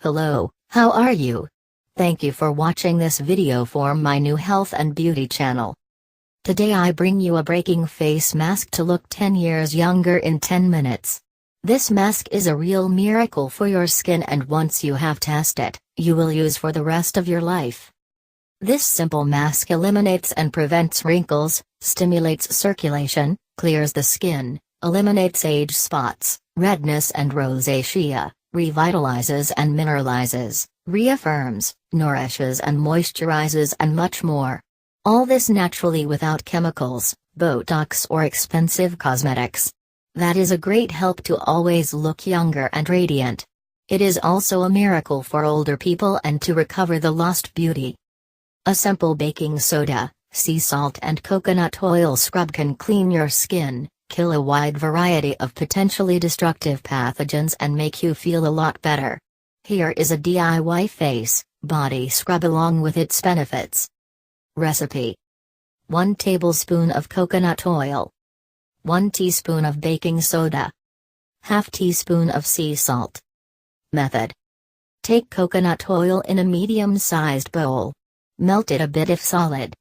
Hello, how are you? Thank you for watching this video for my new health and beauty channel. Today I bring you a breaking face mask to look 10 years younger in 10 minutes. This mask is a real miracle for your skin, and once you have tested it, you will use for the rest of your life. This simple mask eliminates and prevents wrinkles, stimulates circulation, clears the skin, eliminates age spots, redness and rosacea, revitalizes and mineralizes, reaffirms, nourishes and moisturizes, and much more. All this naturally without chemicals, Botox or expensive cosmetics. That is a great help to always look younger and radiant. It is also a miracle for older people and to recover the lost beauty. A simple baking soda, sea salt and coconut oil scrub can clean your skin, kill a wide variety of potentially destructive pathogens, and make you feel a lot better. Here is a DIY face, body scrub along with its benefits. Recipe: 1 tablespoon of coconut oil, 1 teaspoon of baking soda, ½ teaspoon of sea salt. Method: take coconut oil in a medium-sized bowl. Melt it a bit if solid.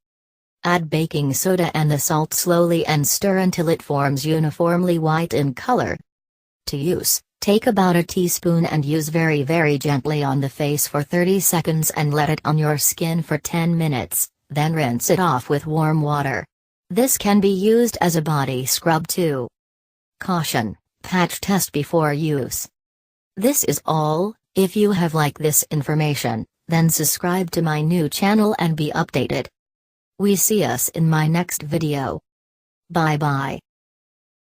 Add baking soda and the salt slowly and stir until it forms uniformly white in color. To use, take about a teaspoon and use very gently on the face for 30 seconds and let it on your skin for 10 minutes, then rinse it off with warm water. This can be used as a body scrub too. Caution: patch test before use. This is all. If you have liked this information, then subscribe to my new channel and be updated. We see us in my next video. Bye bye.